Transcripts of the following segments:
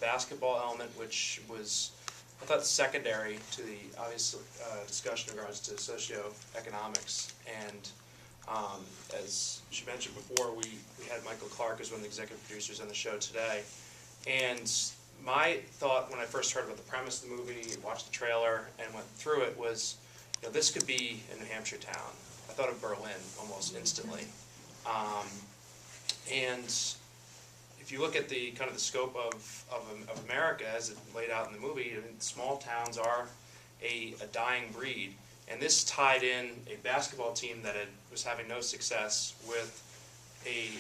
basketball element, which was, I thought, secondary to the obvious discussion in regards to socioeconomics. And as she mentioned before, we had Michael Clark as one of the executive producers on the show today. And my thought when I first heard about the premise of the movie, watched the trailer, and went through it was, you know, this could be a New Hampshire town. I thought of Berlin almost instantly. And if you look at the kind of the scope of America as it laid out in the movie, I mean, small towns are a dying breed. And this tied in a basketball team that was having no success with a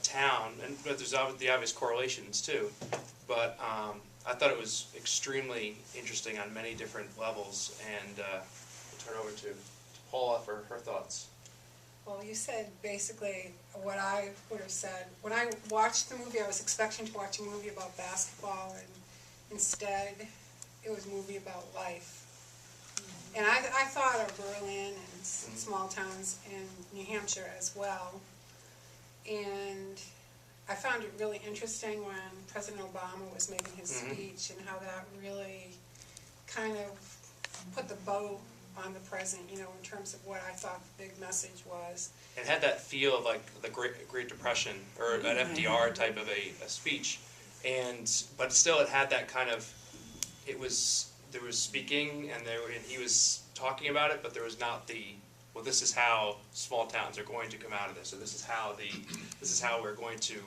town, but there's the obvious correlations too. But I thought it was extremely interesting on many different levels, and I'll turn over to Paula for her thoughts. Well, you said basically what I would have said. When I watched the movie, I was expecting to watch a movie about basketball, and instead it was a movie about life. And I thought of Berlin and small towns in New Hampshire as well. And I found it really interesting when President Obama was making his speech, and how that really kind of put the bow on the present, you know, in terms of what I thought the big message was. It had that feel of like the Great Depression, or an FDR type of a speech, but still it had that kind of, there was speaking, and he was talking about it, but there was not the, well, this is how small towns are going to come out of this, or this is how we're going to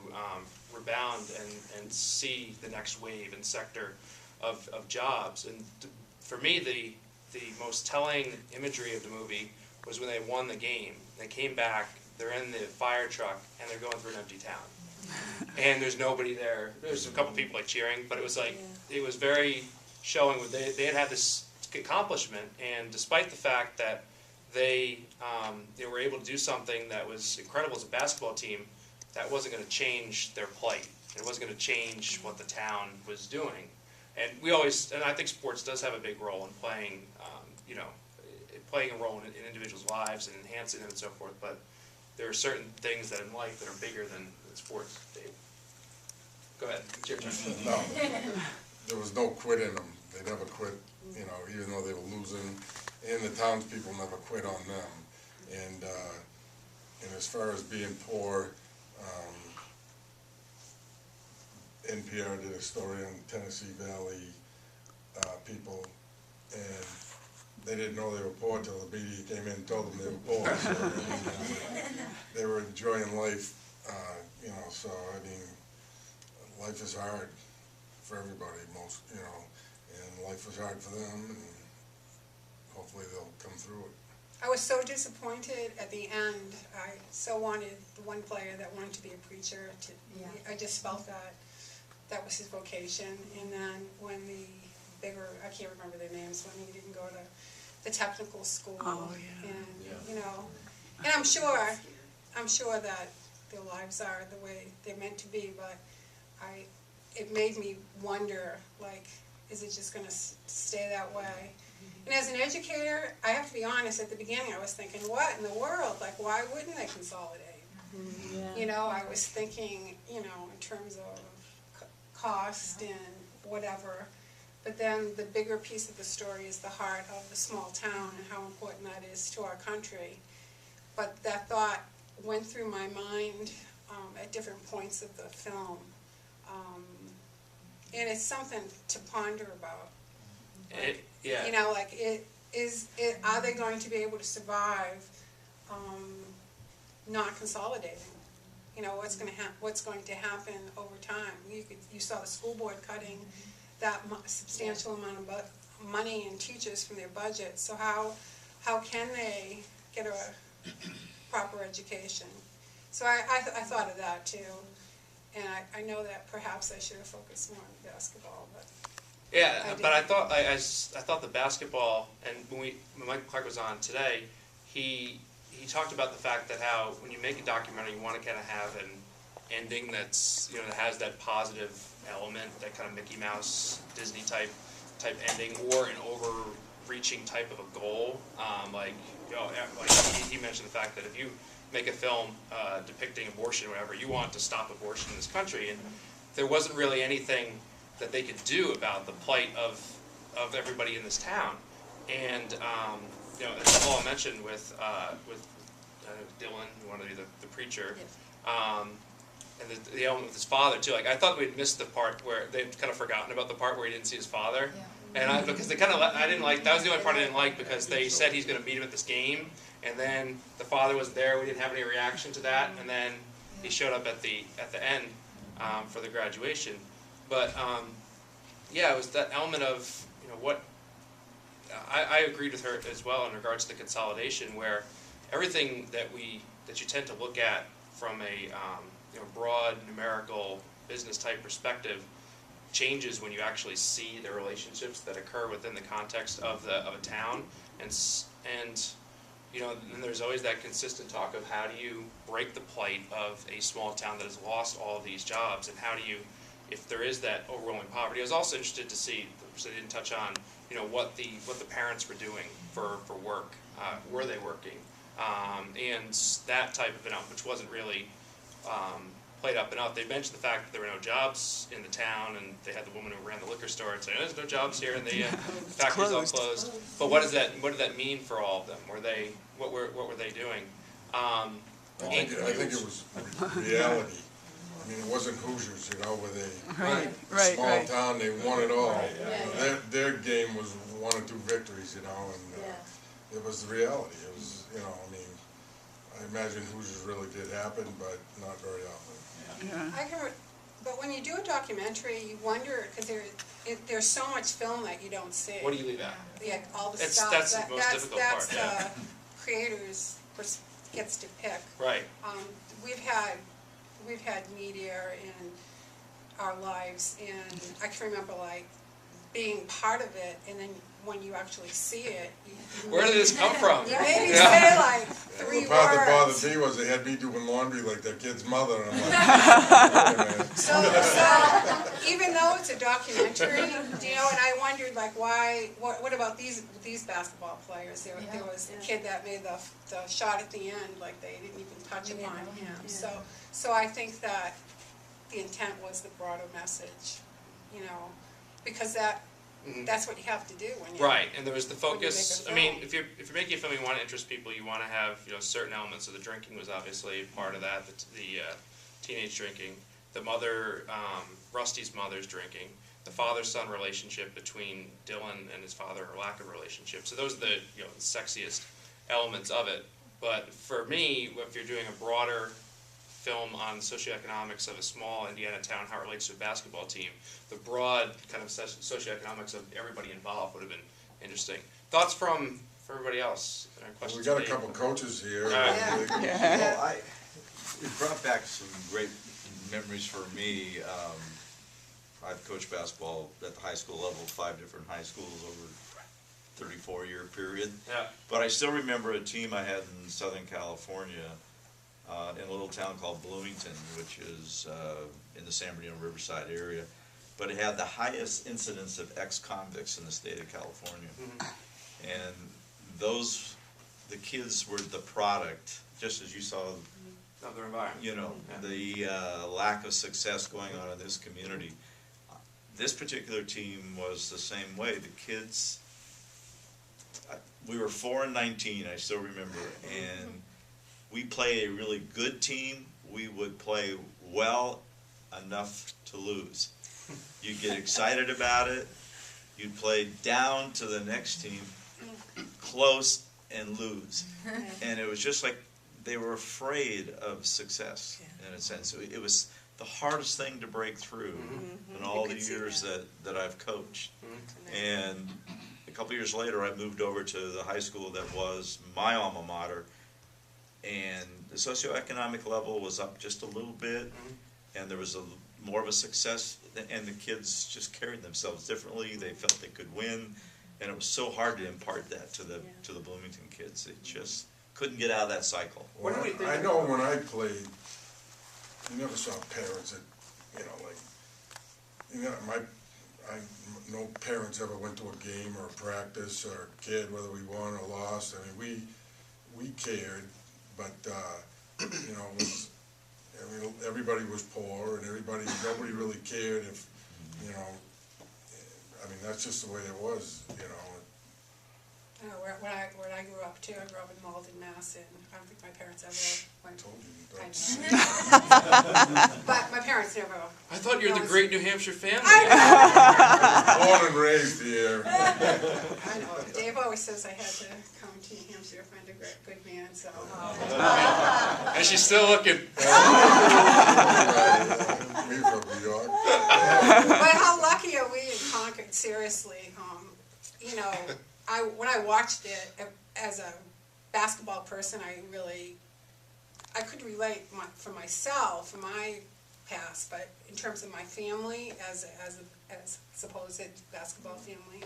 rebound and see the next wave and sector of jobs. And for me, the most telling imagery of the movie was when they won the game. They came back, they're in the fire truck, and they're going through an empty town. And there's nobody there. There's a couple people like cheering, but it was like, it was very showing they had this accomplishment, and despite the fact that they were able to do something that was incredible as a basketball team, that wasn't going to change their plight. It wasn't going to change what the town was doing. And I think sports does have a big role in playing, playing a role in individuals' lives and enhancing them and so forth. But there are certain things that in life that are bigger than sports. Dave, go ahead. It's your turn. No, there was no quit in them. They never quit, even though they were losing. And the townspeople never quit on them. And as far as being poor, NPR did a story on Tennessee Valley people, and they didn't know they were poor until the media came in and told them they were poor. So, they were enjoying life, so I mean, life is hard for everybody, and life was hard for them, and hopefully they'll come through it. I was so disappointed at the end. I so wanted the one player that wanted to be a preacher. I just felt that was his vocation. And then when the bigger, I can't remember their names, when he didn't go to the technical school. Oh, yeah. And, and I'm sure that their lives are the way they're meant to be, but it made me wonder, like, is it just going to stay that way? And as an educator, I have to be honest, at the beginning I was thinking, what in the world? Like, why wouldn't they consolidate? Yeah. I was thinking, in terms of cost and whatever. But then the bigger piece of the story is the heart of the small town and how important that is to our country. But that thought went through my mind at different points of the film. And it's something to ponder about. Are they going to be able to survive not consolidating? What's going to happen over time? You saw the school board cutting that substantial amount of money and teachers from their budget. So how can they get a proper education? So I thought of that too, and I know that perhaps I should have focused more on basketball, but. Yeah, but I thought the basketball, and when Michael Clark was on today, he talked about the fact that how when you make a documentary, you want to kind of have an ending that's that has that positive element, that kind of Mickey Mouse Disney type ending, or an overreaching type of a goal. He mentioned the fact that if you make a film depicting abortion or whatever, you want to stop abortion in this country, and there wasn't really anything that they could do about the plight of everybody in this town. And as Paula mentioned with Dylan, who wanted to be the preacher, and the element with his father too. Like I thought we'd missed the part where they'd kind of forgotten about the part where he didn't see his father. And because they kind of, I didn't like, that was the only part I didn't like, because they said he's going to meet him at this game, and then the father was there. We didn't have any reaction to that, and then he showed up at the end for the graduation. But it was that element of what I agreed with her as well in regards to the consolidation, where everything that you tend to look at from a broad numerical business type perspective changes when you actually see the relationships that occur within the context of a town, and then there's always that consistent talk of how do you break the plight of a small town that has lost all of these jobs, and how do you, if there is that overwhelming poverty. I was also interested to see, which I didn't touch on, what the parents were doing for work. Were they working? And that type of an element, which wasn't really played up enough. They mentioned the fact that there were no jobs in the town, and they had the woman who ran the liquor store and saying, "There's no jobs here," and the factory's all closed. But what did that mean for all of them? What were they doing? I think it was reality. I mean, it wasn't Hoosiers, where they small town, they won it all. Their game was 1 or 2 victories, and it was the reality. It was, I imagine Hoosiers really did happen, but not very often. But when you do a documentary, you wonder, because there's so much film that you don't see. What do you leave out? Yeah, all the stuff. That's the most difficult part. That's the creators gets to pick. Right. We've had media in our lives, and I can remember being part of it, and then when you actually see it, where did this come from? You maybe say 3 words. The part that bothered me was they had me doing laundry like their kid's mother, and I'm like, so even though it's a documentary, and I wondered why, what about these basketball players? There was a kid that made the shot at the end, they didn't even touch upon him. So I think that the intent was the broader message, because that's what you have to do when you and there was the focus. I mean, if you're making a film, you want to interest people. You want to have certain elements. So the drinking was obviously part of that. The teenage drinking, the mother, Rusty's mother's drinking, the father-son relationship between Dylan and his father, or lack of relationship. So those are the the sexiest elements of it. But for me, if you're doing a broader film on socioeconomics of a small Indiana town, how it relates to a basketball team, the broad kind of socioeconomics of everybody involved would have been interesting. Thoughts from everybody else? Questions? We got a couple coaches here. Well, it brought back some great memories for me. I've coached basketball at the high school level, 5 different high schools over a 34-year period. But I still remember a team I had in Southern California, in a little town called Bloomington, which is in the San Bernardino Riverside area, but it had the highest incidence of ex-convicts in the state of California. And the kids were the product, just as you saw, of their environment. the lack of success going on in this community. This particular team was the same way. The kids, we were 4-19, I still remember, and we play a really good team. We would play well enough to lose. You'd get excited about it. You'd play down to the next team, close, and lose. And it was just like they were afraid of success, in a sense. It was the hardest thing to break through in all the years that I've coached. And a couple years later, I moved over to the high school that was my alma mater, and the socioeconomic level was up just a little bit, and there was more of a success, and the kids just carried themselves differently. They felt they could win, and it was so hard to impart that to the Bloomington kids. They just couldn't get out of that cycle. Well, I know when I played, you never saw parents that, no parents ever went to a game or a practice or a kid, whether we won or lost. I mean, we cared, but everybody was poor, and nobody really cared if that's just the way it was, you know. When I grew up too, I grew up in Malden, Mass, and I don't think my parents ever went. Told you, I don't know. But my parents never. I thought you were the great New Hampshire family. Born and raised here. I know. Dave always says I had to come to New Hampshire to find a good man, so. And she's still looking. Me from New York. But how lucky are we in Concord, seriously? You know, when I watched it as a basketball person, I could relate for myself, for my past, but in terms of my family, as supposed basketball family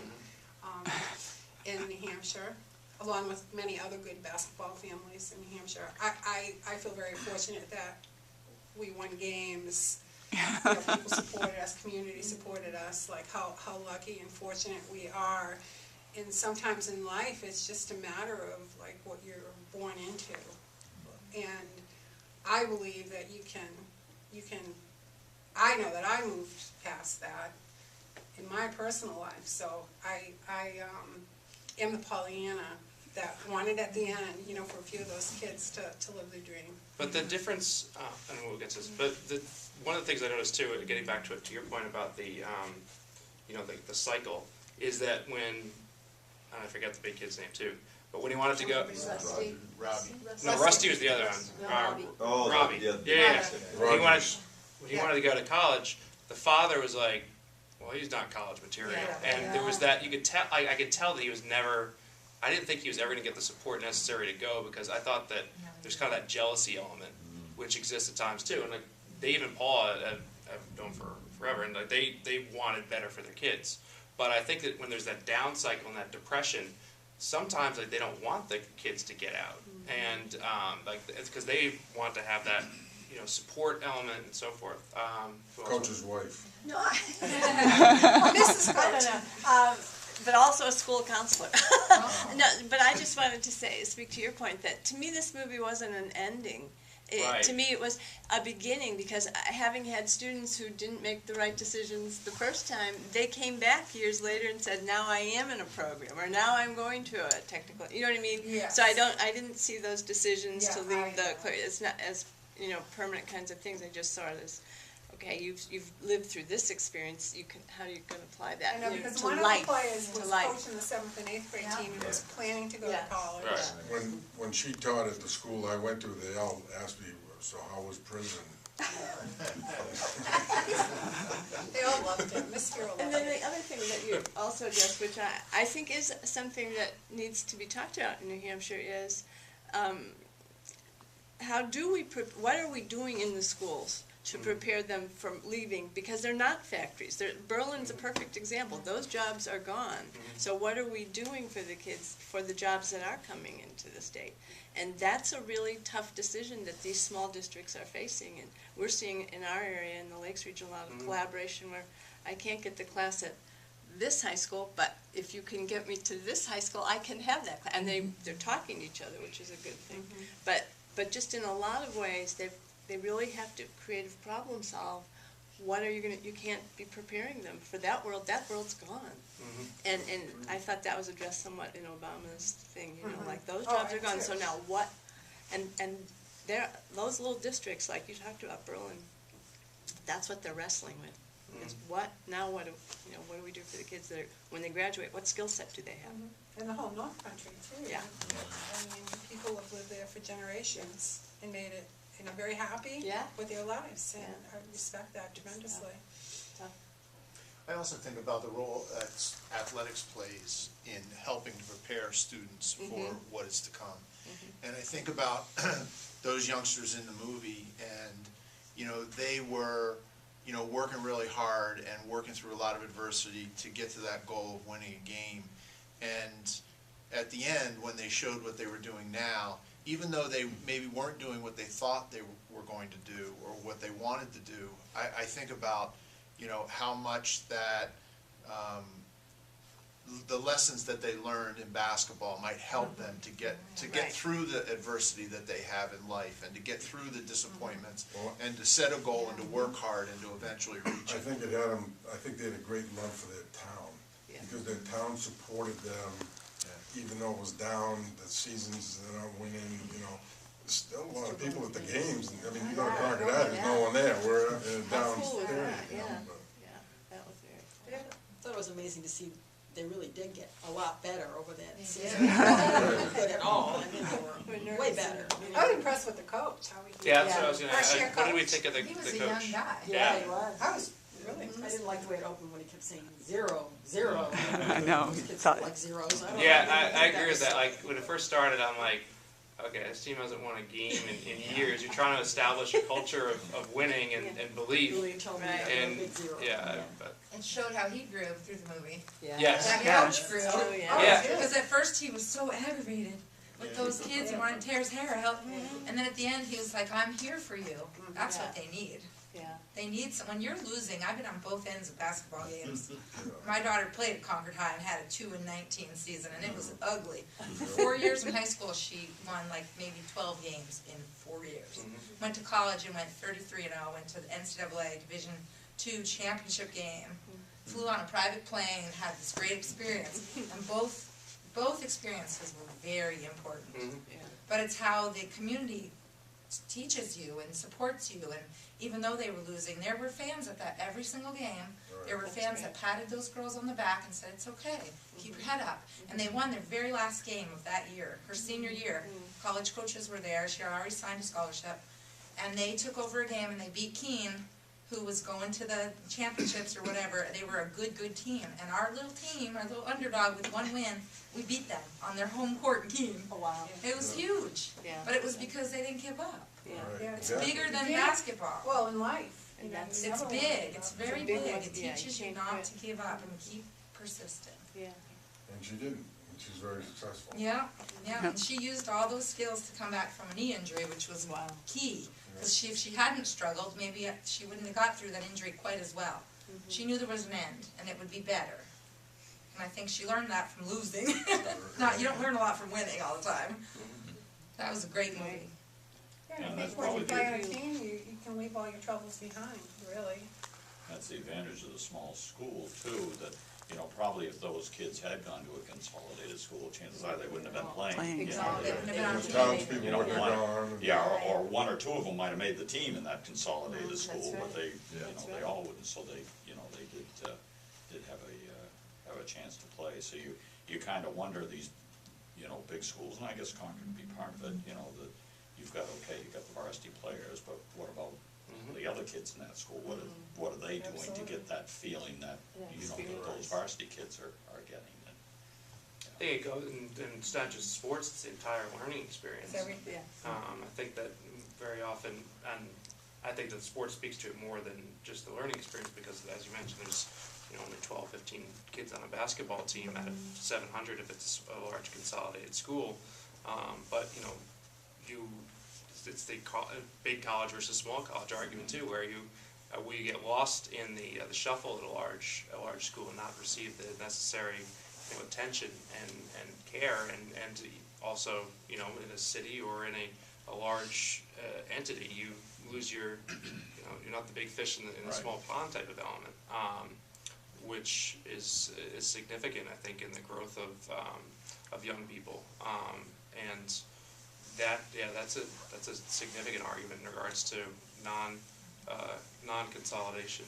in New Hampshire, along with many other good basketball families in New Hampshire, I feel very fortunate that we won games. You know, people supported us, community supported us, like how lucky and fortunate we are. And sometimes in life, it's just a matter of like what you're born into. And I believe that you can, I know that I moved past that in my personal life. So I am the Pollyanna that wanted at the end, you know, for a few of those kids to live their dream. But the difference, I don't know what gets this, but one of the things I noticed too, getting back to your point about the, you know, the cycle, is that when, I forget the big kid's name too, but when he wanted to go, no, Rusty was the other one. Robbie. Yeah. When he wanted to go to college, the father was like, well, he's not college material. And there was that, you could tell, I could tell that he was never, I didn't think he was ever going to get the support necessary to go, because I thought that there's kind of that jealousy element, which exists at times too. And like Dave and Paula have known for forever, and like they wanted better for their kids. But I think that when there's that down cycle and that depression, sometimes like they don't want the kids to get out, and like it's because they want to have that, you know, support element and so forth. Coach's wife. No, Mrs. Coach. but also a school counselor. No, but I just wanted to speak to your point, that to me this movie wasn't an ending. Right. To me it was a beginning, because having had students who didn't make the right decisions the first time, they came back years later and said, now I am in a program, or now I'm going to a technical, you know what I mean? Yes. So I didn't see those decisions to Yeah, leave it's not as, you know, permanent kinds of things. I just saw it as, okay, you've lived through this experience, how are you going to apply that I know, because to one of life? the players was to life. coaching the 7th and 8th grade team and was planning to go Yes. to college. Right. When she taught at the school I went to, they all asked me, so how was prison? They all loved him. Miss Hero loved And then him. the other thing that you also addressed, which I think is something that needs to be talked about in New Hampshire, is what are we doing in the schools to prepare them for leaving, because they're not factories. Berlin's a perfect example. Those jobs are gone. So what are we doing for the kids, for the jobs that are coming into the state? And that's a really tough decision that these small districts are facing. And we're seeing in our area, in the Lakes region, a lot of collaboration where I can't get the class at this high school, but if you can get me to this high school, I can have that class. And they're talking to each other, which is a good thing. But just in a lot of ways, they really have to creative problem solve. What are you going to, you can't be preparing them for that world. That world's gone. And I thought that was addressed somewhat in Obama's thing, you know, like those jobs are gone. So now what, and those little districts, like you talked about Berlin, that's what they're wrestling with. Is what do we do for the kids that when they graduate, what skill set do they have? And the whole North Country, too. Yeah. I mean, people have lived there for generations and made it, you know, very happy Yeah. with their lives, and Yeah. I respect that tremendously. I also think about the role that athletics plays in helping to prepare students for what is to come. And I think about those youngsters in the movie, and, you know, they were, you know, working really hard and working through a lot of adversity to get to that goal of winning a game. And at the end, when they showed what they were doing now, even though they maybe weren't doing what they thought they were going to do or what they wanted to do, I think about, you know, how much that the lessons that they learned in basketball might help them to get Right. through the adversity that they have in life, and to get through the disappointments, and to set a goal and to work hard and to eventually reach I it. think it had them, I think they had a great love for their town. because the town supported them, even though it was down, the seasons, they're not winning, you know. There's still a lot of people at the games, and, I mean, you go to Concord Ave, there's no one there, we're How cool was downstairs, that? you know, Yeah. but. Yeah, that was very. I thought it was amazing to see they really did get a lot better over that season. did. They weren't good at all, I mean, they were way better. I was impressed with the coach, how he. Yeah, that's what I was gonna First ask. year What did we coach. think of the He was the a young coach? guy. Yeah, Yeah, he was. I was really I impressed. didn't like the way it opened when he kept saying 0, 0. I know. Those kids Thought- like zeros. I don't know. Yeah, didn't I think agree with was- that. Like when it first started, I'm like, okay, this team hasn't won a game in years. You're trying to establish a culture of winning and belief. Really told me Right. that And big 0. yeah, but It showed how he grew through the movie. yes. That Yeah. coach grew. Oh, yeah. Yeah. Because at first he was so aggravated with those kids and wanted to tear his hair out. And then at the end he was like, I'm here for you. That's what they need. Yeah. They need some, when you're losing, I've been on both ends of basketball games. My daughter played at Concord High and had a 2-19 season, and it was ugly. For 4 years in high school, she won like maybe 12 games in 4 years. Went to college and went 33-0, went to the NCAA Division II championship game. Flew on a private plane and had this great experience. And both experiences were very important. Mhm. But it's how the community teaches you and supports you, and even though they were losing, there were fans at that every single game. There were fans that patted those girls on the back and said, it's okay, keep your head up. And they won their very last game of that year, her senior year. College coaches were there, she had already signed a scholarship, and they took over a game and they beat Keene, who was going to the championships or whatever. They were a good team, and our little team, our little underdog with 1 win, we beat them on their home court in Keene. Oh, wow. It was huge, Yeah. but it was because they didn't give up. Yeah. Right, Yeah. It's exactly. bigger than Yeah. basketball. Well, in life. And you know, that's- you It's never big, wanna give it's up. very a big big. one. It Yeah, you teaches you can't not quit. to give up and keep persistent. Yeah. And she didn't, and she's very successful. Yeah, and she used all those skills to come back from a knee injury, which was Wow. key. Because if she hadn't struggled, maybe she wouldn't have got through that injury quite as well. She knew there was an end, and it would be better. And I think she learned that from losing. You don't learn a lot from winning all the time. That was a great movie. Yeah, Yeah, I that's think when you probably play on a the- team, you can leave all your troubles behind, really. That's the advantage of the small school too, that, you know, probably if those kids had gone to a consolidated school, chances are they wouldn't have been playing. Playing. You know, Exactly. They wouldn't have been on The the team. townspeople You know, wouldn't have one- gone. Yeah, or 1 or 2 of them might have made the team in that consolidated That's school, but right. they, you That's know, right. they all wouldn't, so they, you know, they did have a chance to play. So you kind of wonder these, you know, big schools, and I guess Concord would be part of it, you know, that you've got the varsity players, but what about the other kids in that school? What are they doing to Absolutely. get that feeling that, you know, that those varsity kids are getting? And, I think it goes, and it's not just sports; it's the entire learning experience. It's everything. Yeah. I think that very often, and I think that sports speaks to it more than just the learning experience, because as you mentioned, there's, you know, only 12, 15 kids on a basketball team out of 700 if it's a large consolidated school. But, you know, it's the big college versus small college argument too, where we get lost in the shuffle at a large school and not receive the necessary, you know, attention and care, and also, you know, in a city or in a large entity, you lose your, you know, you're not the big fish in the Right. small pond type of element, which is significant, I think, in the growth of young people, and that's a significant argument in regards to non-consolidation.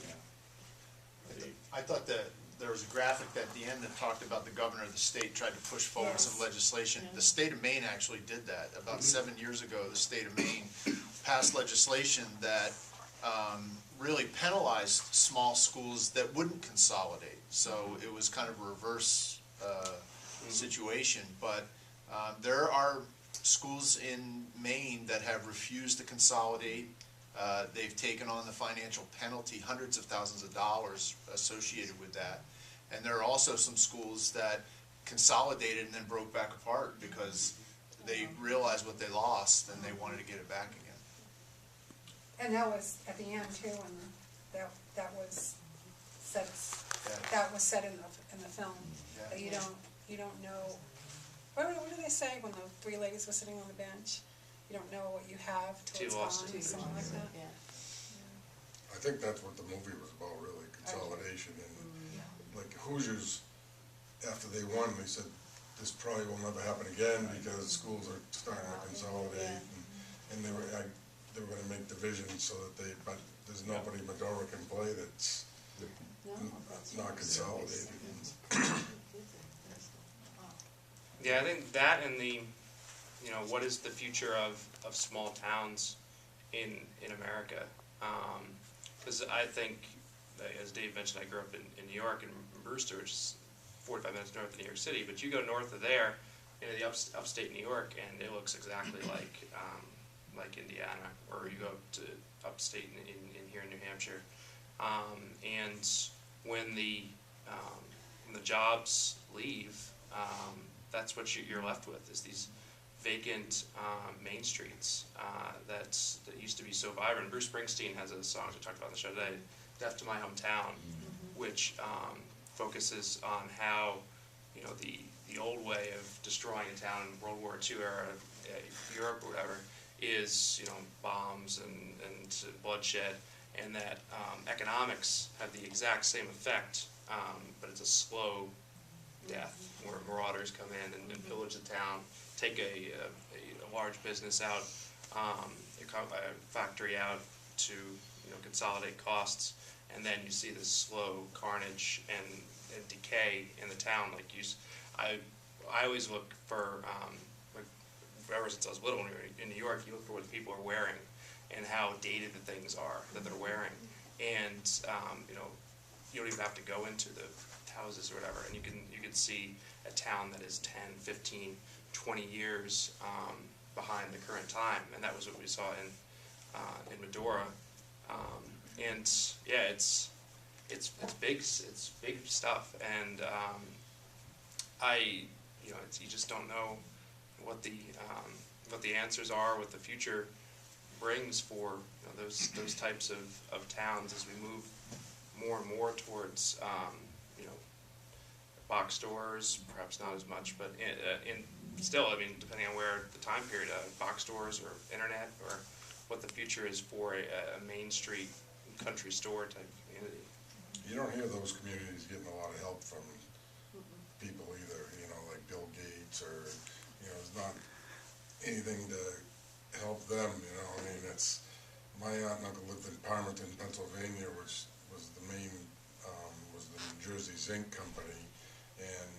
I thought that there was a graphic at the end that talked about the governor of the state tried to push forward some legislation. The state of Maine actually did that. About 7 years ago, the state of Maine passed legislation that really penalized small schools that wouldn't consolidate. So it was kind of a reverse situation. But there are schools in Maine that have refused to consolidate. They've taken on the financial penalty, hundreds of thousands of dollars associated with that. And there are also some schools that consolidated and then broke back apart because they realized what they lost and they wanted to get it back again. And that was at the end too, and that was said, Yeah. that was said in the film. Yeah. That you don't know, what do they say when the 3 ladies were sitting on the bench? You don't know what you have till Till it's you lost gone, it. something like that. Yeah. I think that's what the movie was about, really, consolidation, and like Hoosiers after they won, they said, this probably will never happen again because schools are starting to consolidate, and they were gonna make divisions so that but there's nobody Medora can play that's not consolidated. Yeah, I think that and what is the future of small towns in America? Because I think, as Dave mentioned, I grew up in New York, in Brewster, which is 45 minutes north of New York City, but you go north of there, into the upstate New York, and it looks exactly like Indiana, or you go to upstate in here in New Hampshire. And when the jobs leave, that's what you're left with, is these vacant main streets that used to be so vibrant. Bruce Springsteen has a song we talked about on the show today, "Death to My Hometown," which focuses on how the old way of destroying a town in World War II era, Europe or whatever, is bombs and bloodshed, and that economics have the exact same effect, but it's a slow death where marauders come in and pillage the town, take a large business out, a factory out to consolidate costs, and then you see this slow carnage and decay in the town. I always look for, ever since I was little in New York, you look for what the people are wearing and how dated the things are that they're wearing, and you don't even have to go into the houses or whatever, and you can see a town that is 10, 15, 20 years behind the current time, and that was what we saw in Medora. And yeah, it's big stuff, and you just don't know what the answers are, what the future brings for those types of towns as we move more and more towards box stores, perhaps not as much, but still, depending on where the time period, box stores or internet, or what the future is for a Main Street country store type community. You don't hear those communities getting a lot of help from people either, like Bill Gates, or, it's not anything to help them, it's, my aunt and uncle lived in Parmerton, Pennsylvania, which was the main, was the New Jersey Zinc Company, and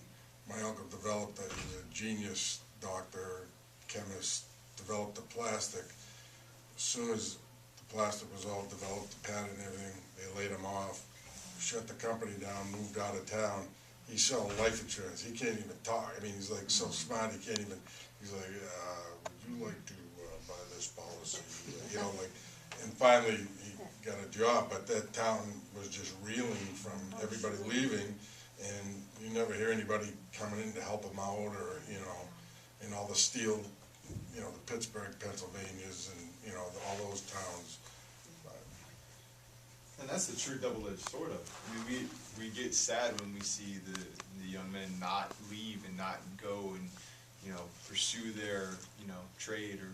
my uncle developed that. He was a genius doctor, chemist, developed the plastic. As soon as the plastic was all developed, the patent and everything, they laid him off, shut the company down, moved out of town. He's selling life insurance. He can't even talk. He's like so smart, he can't even, he's like, would you like to buy this policy? And finally he got a job, but that town was just reeling from everybody leaving, and you never hear anybody coming in to help him out, or, and all the steel, the Pittsburgh, Pennsylvanias, and, all those towns. And that's the true double-edged sword of it. We get sad when we see the young men not leave and not go and, pursue their, trade or,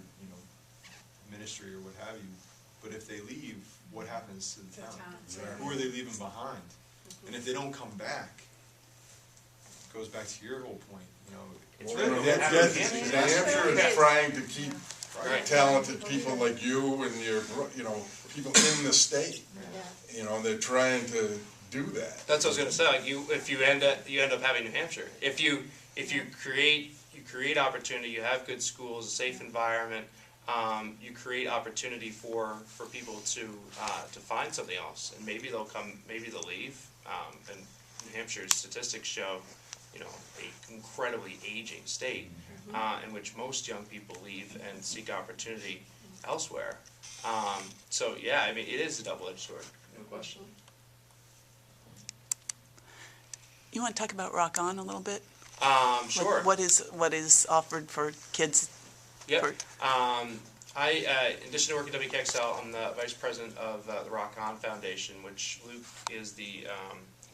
ministry or what have you. But if they leave, what happens to the town? Who are they leaving behind? And if they don't come back, it goes back to your whole point, It's Well, really New Hampshire is trying to keep talented people like you and your, people in the state. They're trying to do that. That's what I was going to say. You end up having New Hampshire. If you create opportunity, you have good schools, a safe environment. You create opportunity for people to find something else, and maybe they'll come, maybe they'll leave. And New Hampshire's statistics show, a incredibly aging state, in which most young people leave and seek opportunity elsewhere. So yeah, it is a double-edged sword, no question. You want to talk about Rock On a little bit? Sure. What is offered for kids? Yep. In addition to working at WKXL, I'm the vice president of the Rock On Foundation, which Luke is the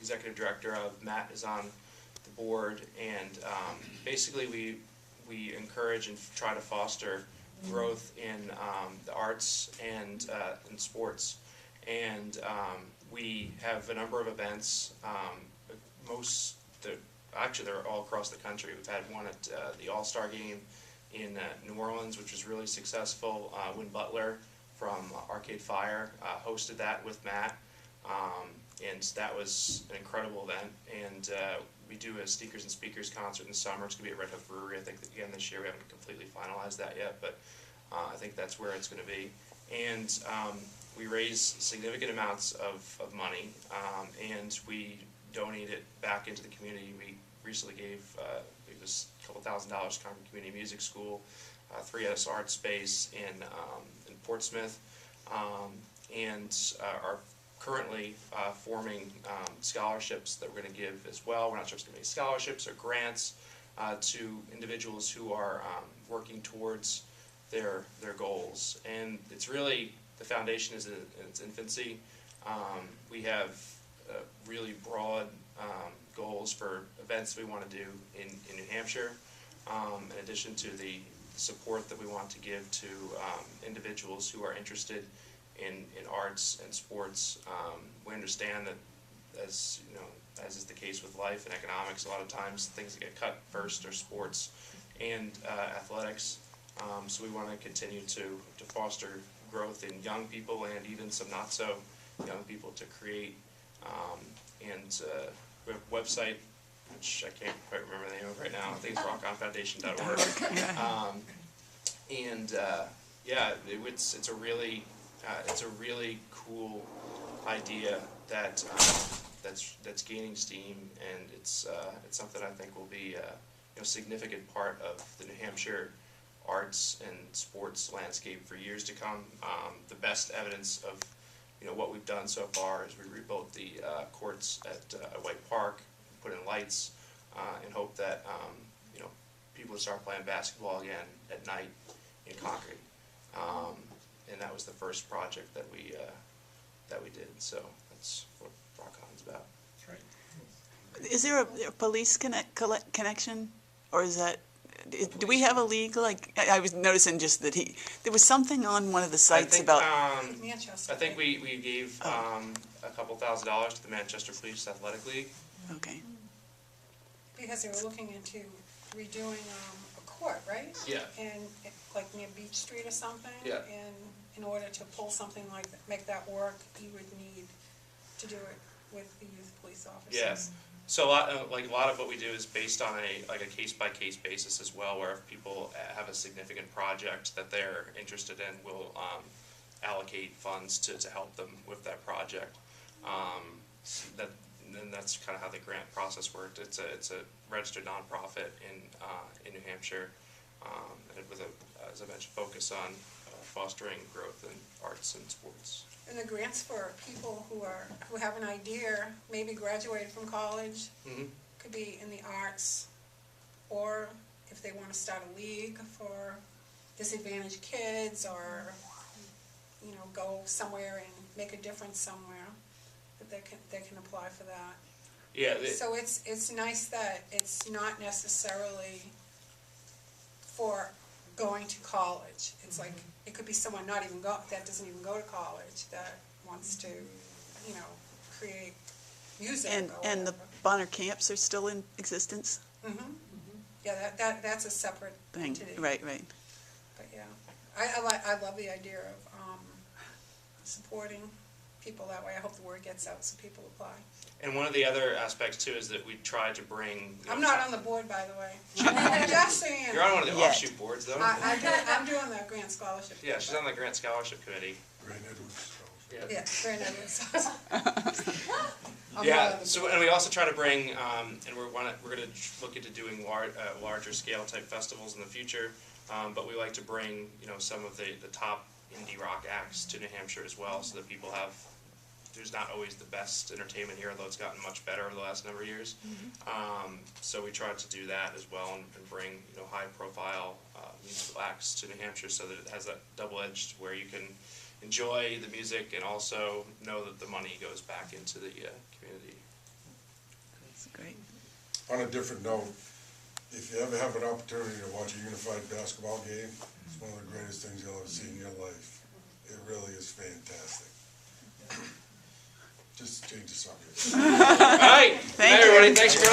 executive director of. Matt is on the board, and basically we encourage and try to foster growth in the arts and in sports. And we have a number of events. actually they're all across the country. We've had one at the All-Star Game in New Orleans, which was really successful. Win Butler from Arcade Fire hosted that with Matt, and that was an incredible event. And we do a Sneakers and Speakers concert in the summer. It's going to be at Red Hook Brewery, I think, again this year. We haven't completely finalized that yet, but I think that's where it's going to be. And we raise significant amounts of money, and we donate it back into the community. We recently gave it was a couple $1,000 to Concord Community Music School, 3S Art Space in Portsmouth, and are currently forming scholarships that we're going to give as well. We're not sure if it's going to be scholarships or grants to individuals who are working towards their goals. And it's really, the foundation is in its infancy. We have really broad goals for events we want to do in New Hampshire, in addition to the support that we want to give to individuals who are interested in arts and sports. We understand that, as you know, as is the case with life and economics, a lot of times things that get cut first are sports and athletics. So we want to continue to foster growth in young people and even some not so young people to create. And we have a website, which I can't quite remember the name of right now. I think it's rockonfoundation.org. Yeah, it's a really cool idea that that's gaining steam, and it's something I think will be a significant part of the New Hampshire arts and sports landscape for years to come. The best evidence of what we've done so far is we rebuilt the courts at White Park, put in lights, and hope that people will start playing basketball again at night in Concord. And that was the first project that we did. So that's what Rock On's about. That's right. Is there a police connection, or is that? Do we have a league? Like I was noticing just that there was something on one of the sites about. Manchester. I think we gave a couple $1,000s to the Manchester Police Athletic League. Okay. Because they were looking into redoing a court, right? Yeah. And like near Beach Street or something. Yeah. And in order to pull something like that, make that work, you would need to do it with the youth police officers. Yes. So a lot of what we do is based on a case-by-case basis as well, where if people have a significant project that they're interested in, we'll allocate funds to help them with that project. And that's kind of how the grant process worked. It's a registered nonprofit in New Hampshire, and with as I mentioned, focus on fostering growth in arts and sports. And the grants for people who have an idea, maybe graduated from college, could be in the arts, or if they want to start a league for disadvantaged kids, or go somewhere and make a difference somewhere, that they can apply for that. Yeah. So it's nice that it's not necessarily for going to college. It's like it could be someone that doesn't even go to college that wants to, create music. And the Bonner camps are still in existence. Yeah, that's a separate Thing. entity. Right. But yeah, I love the idea of supporting people that way. I hope the word gets out so people apply. And one of the other aspects too is that we try to bring. I'm not on the board, by the way. Just saying. You're on one of the offshoot boards, though. I'm doing the grant scholarship. Yeah, she's on the grant scholarship committee. Grand Edwards. Yeah, Grand Edwards. Yeah. So, and we also try to bring, and we're going to look into doing larger scale type festivals in the future. But we like to bring, some of the top indie rock acts to New Hampshire as well, so that people have. There's not always the best entertainment here, although it's gotten much better over the last number of years. So we try to do that as well, and bring high-profile musical acts to New Hampshire, so that it has that double-edged where you can enjoy the music and also know that the money goes back into the community. That's great. On a different note, if you ever have an opportunity to watch a unified basketball game, it's one of the greatest things you'll ever see in your life. It really is fantastic. Just change the subject. All right. Thank everybody. you. Thanks for